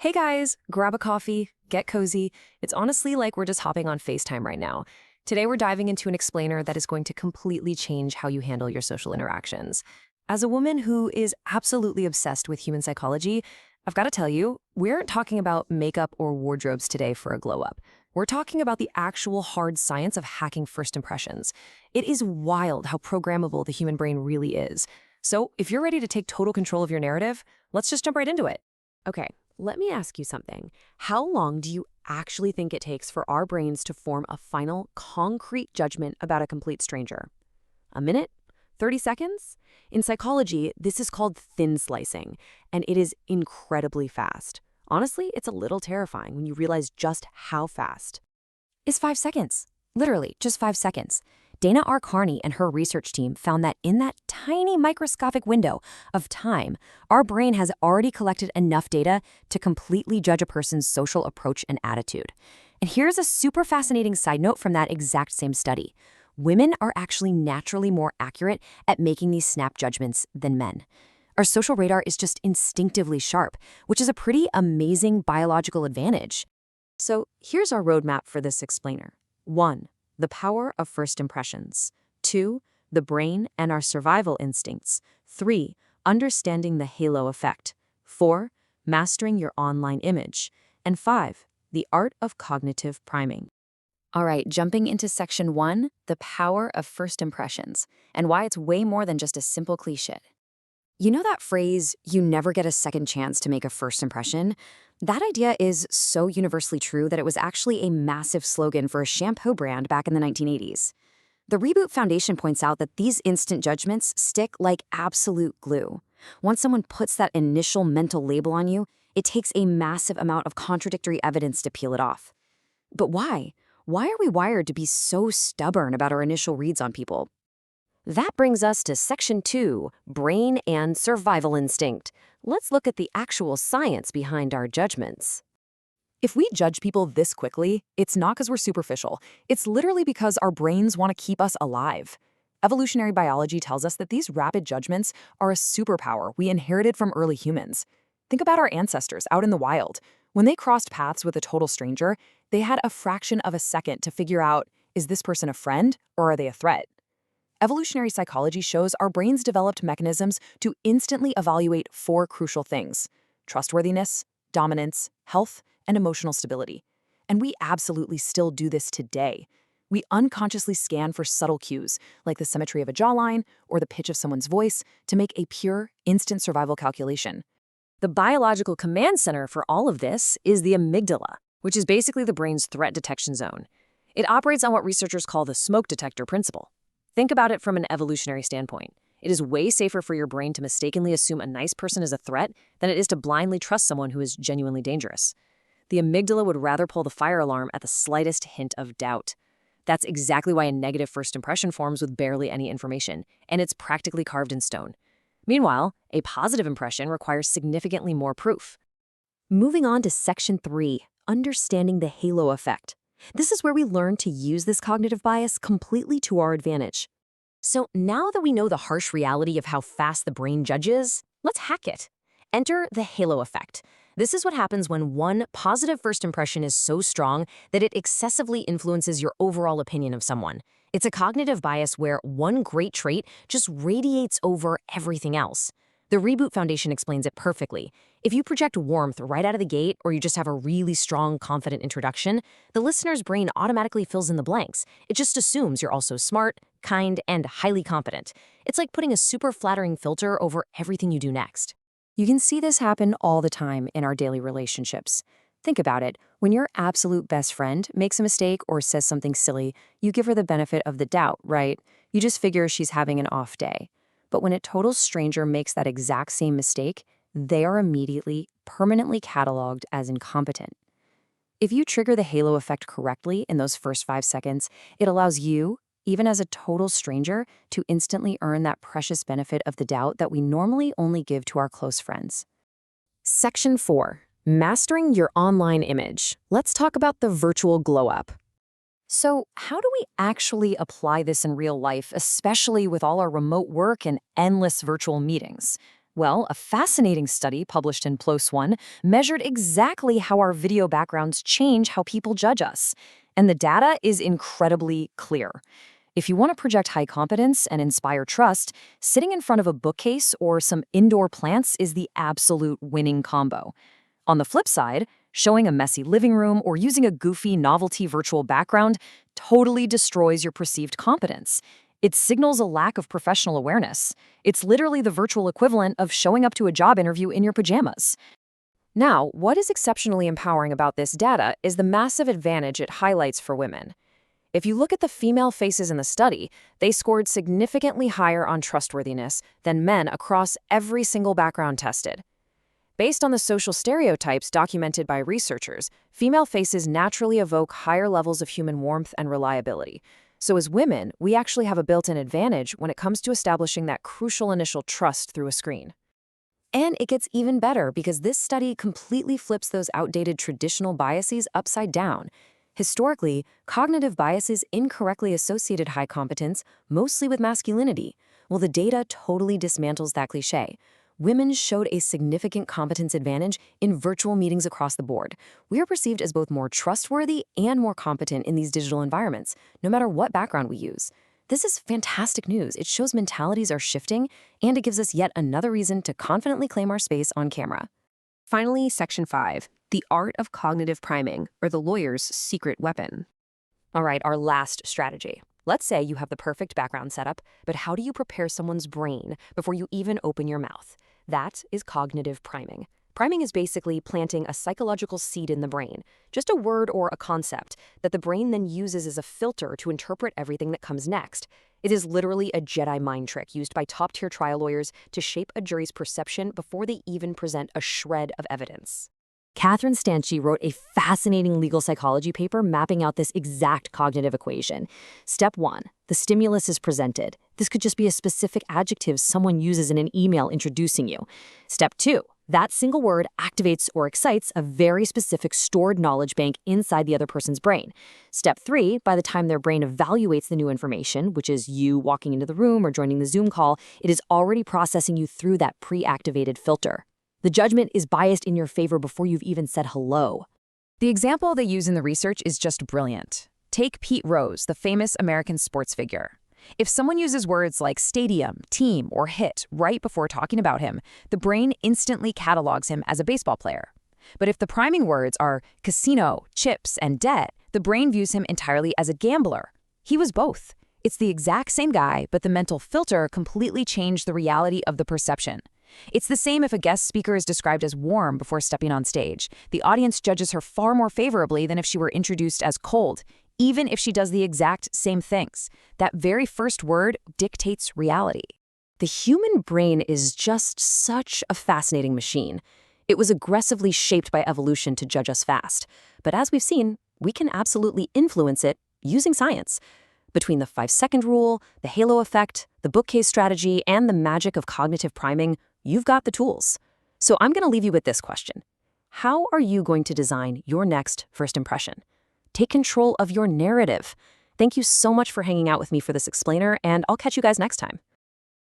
Hey guys, grab a coffee, get cozy. It's honestly like we're just hopping on FaceTime right now. Today we're diving into an explainer that is going to completely change how you handle your social interactions. As a woman who is absolutely obsessed with human psychology, I've got to tell you, we aren't talking about makeup or wardrobes today for a glow up. We're talking about the actual hard science of hacking first impressions. It is wild how programmable the human brain really is. So if you're ready to take total control of your narrative, let's just jump right into it. Okay, let me ask you something. How long do you actually think it takes for our brains to form a final, concrete judgment about a complete stranger? A minute? 30 seconds? In psychology, this is called thin slicing, and it is incredibly fast. Honestly, it's a little terrifying when you realize just how fast. Is 5 seconds. Literally, just 5 seconds. Dana R. Carney and her research team found that in that tiny microscopic window of time, our brain has already collected enough data to completely judge a person's social approach and attitude. And here's a super fascinating side note from that exact same study. Women are actually naturally more accurate at making these snap judgments than men. Our social radar is just instinctively sharp, which is a pretty amazing biological advantage. So here's our roadmap for this explainer. 1. The power of first impressions. 2. The brain and our survival instincts. 3. Understanding the halo effect. 4. Mastering your online image. And 5. The art of cognitive priming. All right, jumping into section 1, the power of first impressions, and why it's way more than just a simple cliché. You know that phrase, you never get a second chance to make a first impression? That idea is so universally true that it was actually a massive slogan for a shampoo brand back in the 1980s. The Reboot Foundation points out that these instant judgments stick like absolute glue. Once someone puts that initial mental label on you, it takes a massive amount of contradictory evidence to peel it off. But why? Why are we wired to be so stubborn about our initial reads on people? That brings us to section 2, brain and survival instinct. Let's look at the actual science behind our judgments. If we judge people this quickly, it's not because we're superficial. It's literally because our brains want to keep us alive. Evolutionary biology tells us that these rapid judgments are a superpower we inherited from early humans. Think about our ancestors out in the wild. When they crossed paths with a total stranger, they had a fraction of a second to figure out, is this person a friend or are they a threat? Evolutionary psychology shows our brains developed mechanisms to instantly evaluate 4 crucial things: trustworthiness, dominance, health, and emotional stability. And we absolutely still do this today. We unconsciously scan for subtle cues, like the symmetry of a jawline or the pitch of someone's voice, to make a pure, instant survival calculation. The biological command center for all of this is the amygdala, which is basically the brain's threat detection zone. It operates on what researchers call the smoke detector principle. Think about it from an evolutionary standpoint. It is way safer for your brain to mistakenly assume a nice person is a threat than it is to blindly trust someone who is genuinely dangerous. The amygdala would rather pull the fire alarm at the slightest hint of doubt. That's exactly why a negative first impression forms with barely any information, and it's practically carved in stone. Meanwhile, a positive impression requires significantly more proof. Moving on to section 3, understanding the halo effect. This is where we learn to use this cognitive bias completely to our advantage. So now that we know the harsh reality of how fast the brain judges, let's hack it. Enter the halo effect. This is what happens when one positive first impression is so strong that it excessively influences your overall opinion of someone. It's a cognitive bias where one great trait just radiates over everything else. The Reboot Foundation explains it perfectly. If you project warmth right out of the gate, or you just have a really strong, confident introduction, the listener's brain automatically fills in the blanks. It just assumes you're also smart, kind, and highly competent. It's like putting a super flattering filter over everything you do next. You can see this happen all the time in our daily relationships. Think about it. When your absolute best friend makes a mistake or says something silly, you give her the benefit of the doubt, right? You just figure she's having an off day. But when a total stranger makes that exact same mistake, they are immediately, permanently cataloged as incompetent. If you trigger the halo effect correctly in those first 5 seconds, it allows you, even as a total stranger, to instantly earn that precious benefit of the doubt that we normally only give to our close friends. Section 4. Mastering your online image. Let's talk about the virtual glow-up. So, how do we actually apply this in real life, especially with all our remote work and endless virtual meetings? Well, a fascinating study published in PLOS One measured exactly how our video backgrounds change how people judge us. And the data is incredibly clear. If you want to project high competence and inspire trust, sitting in front of a bookcase or some indoor plants is the absolute winning combo. On the flip side, showing a messy living room or using a goofy novelty virtual background totally destroys your perceived competence. It signals a lack of professional awareness. It's literally the virtual equivalent of showing up to a job interview in your pajamas. Now, what is exceptionally empowering about this data is the massive advantage it highlights for women. If you look at the female faces in the study, they scored significantly higher on trustworthiness than men across every single background tested. Based on the social stereotypes documented by researchers, female faces naturally evoke higher levels of human warmth and reliability. So as women, we actually have a built-in advantage when it comes to establishing that crucial initial trust through a screen. And it gets even better because this study completely flips those outdated traditional biases upside down. Historically, cognitive biases incorrectly associated high competence mostly with masculinity. Well, the data totally dismantles that cliché. Women showed a significant competence advantage in virtual meetings across the board. We are perceived as both more trustworthy and more competent in these digital environments, no matter what background we use. This is fantastic news. It shows mentalities are shifting, and it gives us yet another reason to confidently claim our space on camera. Finally, Section 5, the art of cognitive priming, or the lawyer's secret weapon. All right, our last strategy. Let's say you have the perfect background setup, but how do you prepare someone's brain before you even open your mouth? That is cognitive priming. Priming is basically planting a psychological seed in the brain, just a word or a concept that the brain then uses as a filter to interpret everything that comes next. It is literally a Jedi mind trick used by top-tier trial lawyers to shape a jury's perception before they even present a shred of evidence. Catherine Stanchi wrote a fascinating legal psychology paper mapping out this exact cognitive equation. Step 1, the stimulus is presented. This could just be a specific adjective someone uses in an email introducing you. Step 2, that single word activates or excites a very specific stored knowledge bank inside the other person's brain. Step 3, by the time their brain evaluates the new information, which is you walking into the room or joining the Zoom call, it is already processing you through that pre-activated filter. The judgment is biased in your favor before you've even said hello. The example they use in the research is just brilliant. Take Pete Rose, the famous American sports figure. If someone uses words like stadium, team, or hit right before talking about him, the brain instantly catalogs him as a baseball player. But if the priming words are casino, chips, and debt, the brain views him entirely as a gambler. He was both. It's the exact same guy, but the mental filter completely changed the reality of the perception. It's the same if a guest speaker is described as warm before stepping on stage. The audience judges her far more favorably than if she were introduced as cold, even if she does the exact same things. That very first word dictates reality. The human brain is just such a fascinating machine. It was aggressively shaped by evolution to judge us fast. But as we've seen, we can absolutely influence it using science. Between the 5-second rule, the halo effect, the bookcase strategy, and the magic of cognitive priming, you've got the tools. So I'm going to leave you with this question. How are you going to design your next first impression? Take control of your narrative. Thank you so much for hanging out with me for this explainer, and I'll catch you guys next time.